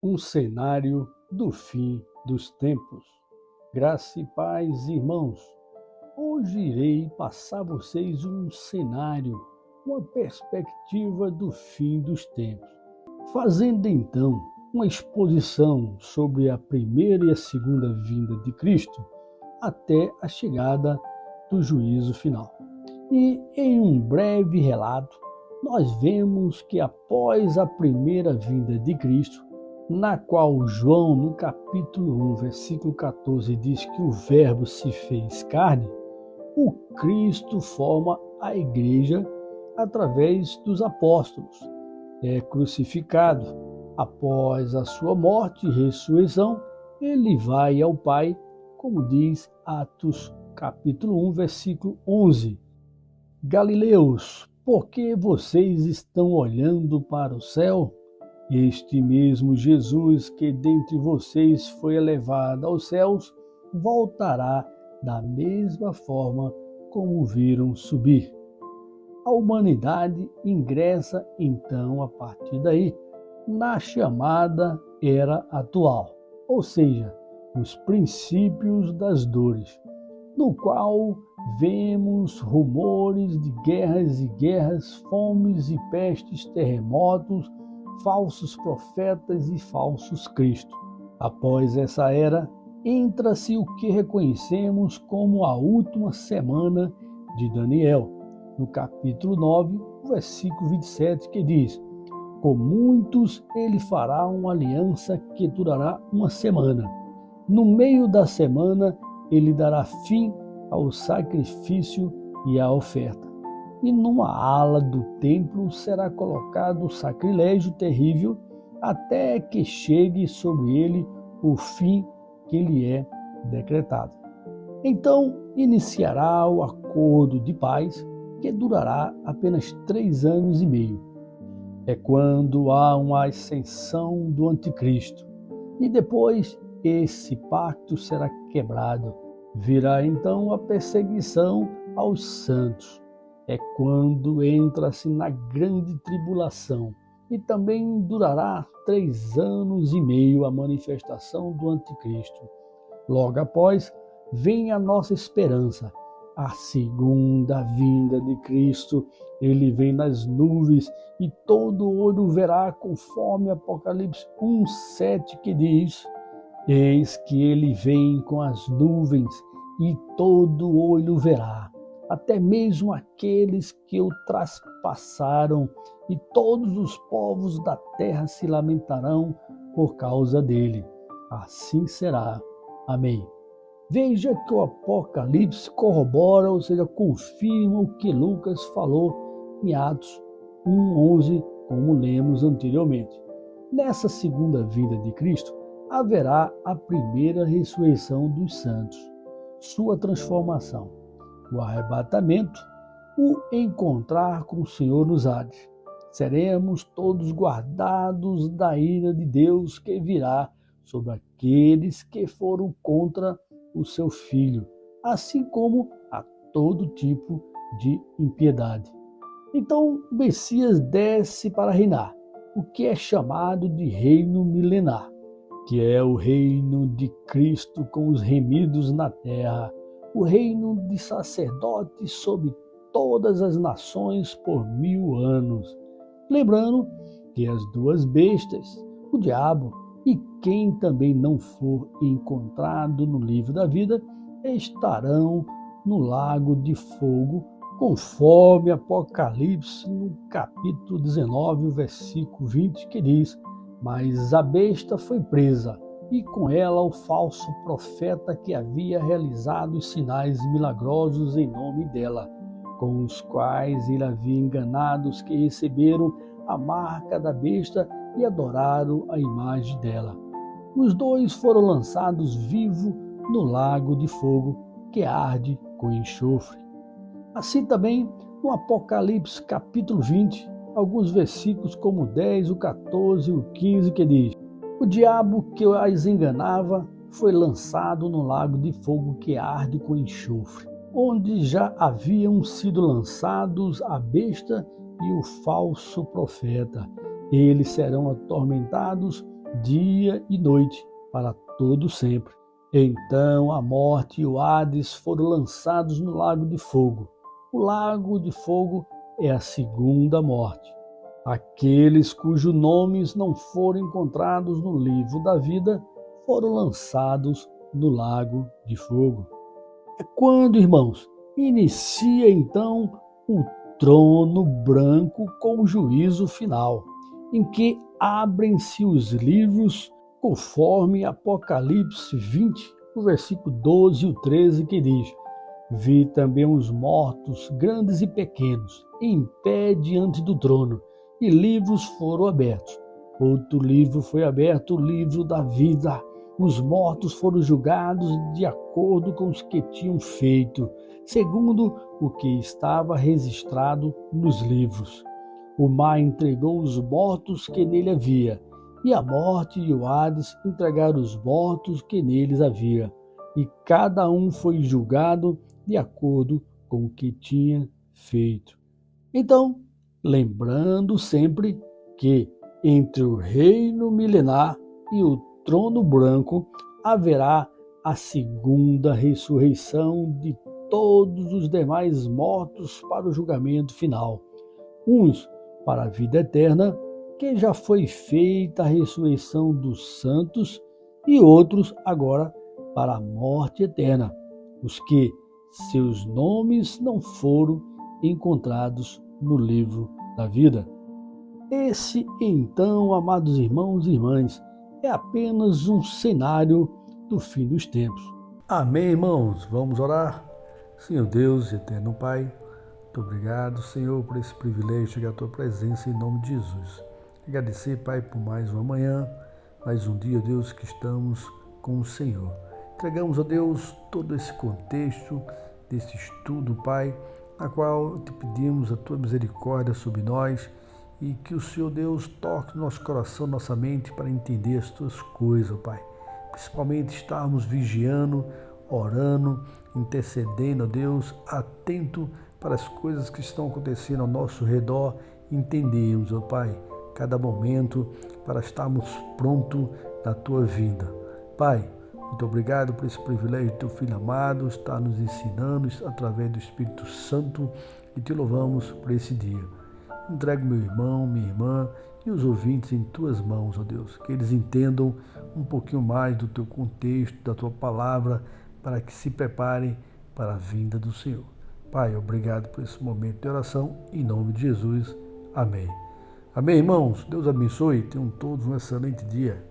Um cenário do fim dos tempos. Graça e paz, irmãos. Hoje irei passar a vocês um cenário, uma perspectiva do fim dos tempos, fazendo então uma exposição sobre a primeira e a segunda vinda de Cristo até a chegada do juízo final. E em um breve relato, nós vemos que após a primeira vinda de Cristo, na qual João, no capítulo 1, versículo 14, diz que o Verbo se fez carne, o Cristo forma a igreja através dos apóstolos. É crucificado. Após a sua morte e ressurreição, ele vai ao Pai, como diz Atos, capítulo 1, versículo 11. Galileus, por que vocês estão olhando para o céu? Este mesmo Jesus que dentre vocês foi elevado aos céus, voltará da mesma forma como viram subir. A humanidade ingressa então, a partir daí, na chamada era atual, ou seja, nos princípios das dores, no qual vemos rumores de guerras, fomes e pestes, terremotos, falsos profetas e falsos cristos. Após essa era, entra-se o que reconhecemos como a última semana de Daniel, no capítulo 9, versículo 27, que diz: com muitos ele fará uma aliança que durará uma semana. No meio da semana, ele dará fim ao sacrifício e à oferta. E numa ala do templo será colocado o sacrilégio terrível, até que chegue sobre ele o fim que lhe é decretado. Então iniciará o acordo de paz, que durará apenas 3 anos e meio. É quando há uma ascensão do anticristo. E depois esse pacto será quebrado. Virá então a perseguição aos santos. É quando entra-se na grande tribulação, e também durará 3 anos e meio a manifestação do anticristo. Logo após, vem a nossa esperança, a segunda vinda de Cristo. Ele vem nas nuvens, e todo olho verá, conforme Apocalipse 1:7, que diz: eis que ele vem com as nuvens, e todo olho verá, até mesmo aqueles que o traspassaram, e todos os povos da terra se lamentarão por causa dele. Assim será. Amém. Veja que o Apocalipse corrobora, ou seja, confirma o que Lucas falou em Atos 1:11, como lemos anteriormente. Nessa segunda vinda de Cristo, haverá a primeira ressurreição dos santos, sua transformação, o arrebatamento, o encontrar com o Senhor nos ares. Seremos todos guardados da ira de Deus que virá sobre aqueles que foram contra o seu Filho, assim como a todo tipo de impiedade. Então o Messias desce para reinar, o que é chamado de reino milenar, que é o reino de Cristo com os remidos na terra, o reino de sacerdotes sobre todas as nações por 1000 anos. Lembrando que as duas bestas, o diabo e quem também não for encontrado no livro da vida, estarão no lago de fogo, conforme Apocalipse, no capítulo 19, versículo 20, que diz: mas a besta foi presa, e com ela o falso profeta que havia realizado os sinais milagrosos em nome dela, com os quais ele havia enganado os que receberam a marca da besta e adoraram a imagem dela. Os dois foram lançados vivos no lago de fogo, que arde com enxofre. Assim também no Apocalipse capítulo 20, alguns versículos como o 10, o 14 e o 15, que diz: o diabo que as enganava foi lançado no lago de fogo que arde com enxofre, onde já haviam sido lançados a besta e o falso profeta. Eles serão atormentados dia e noite, para todo sempre. Então a morte e o Hades foram lançados no lago de fogo. O lago de fogo é a segunda morte. Aqueles cujos nomes não foram encontrados no livro da vida foram lançados no lago de fogo. É quando, irmãos, inicia então o trono branco com o juízo final, em que abrem-se os livros conforme Apocalipse 20, o versículo 12 e o 13, que diz: Vi também os mortos, grandes e pequenos, em pé diante do trono, e livros foram abertos. Outro livro foi aberto, o livro da vida. Os mortos foram julgados de acordo com os que tinham feito, segundo o que estava registrado nos livros. O mar entregou os mortos que nele havia, e a morte e o Hades entregaram os mortos que neles havia, e cada um foi julgado de acordo com o que tinha feito. Então, lembrando sempre que entre o reino milenar e o trono branco haverá a segunda ressurreição de todos os demais mortos para o julgamento final. Uns para a vida eterna, que já foi feita a ressurreição dos santos, e outros agora para a morte eterna, os que seus nomes não foram encontrados no livro da vida. Esse, então, amados irmãos e irmãs, é apenas um cenário do fim dos tempos. Amém, irmãos? Vamos orar? Senhor Deus, eterno Pai, muito obrigado, Senhor, por esse privilégio de chegar à Tua presença em nome de Jesus. Agradecer, Pai, por mais uma manhã, mais um dia, Deus, que estamos com o Senhor. Entregamos, ó Deus, todo esse contexto desse estudo, Pai, na qual te pedimos a Tua misericórdia sobre nós e que o Senhor Deus toque nosso coração, nossa mente para entender as Tuas coisas, Pai. Principalmente estarmos vigiando, orando, intercedendo, ó Deus, atento para as coisas que estão acontecendo ao nosso redor, entendermos, ó Pai, cada momento para estarmos prontos na Tua vinda. Pai, muito obrigado por esse privilégio de Teu Filho amado estar nos ensinando através do Espírito Santo e Te louvamos por esse dia. Entrego meu irmão, minha irmã e os ouvintes em Tuas mãos, ó Deus, que eles entendam um pouquinho mais do Teu contexto, da Tua palavra, para que se preparem para a vinda do Senhor. Pai, obrigado por esse momento de oração, em nome de Jesus. Amém. Amém, irmãos? Deus abençoe. Tenham todos um excelente dia.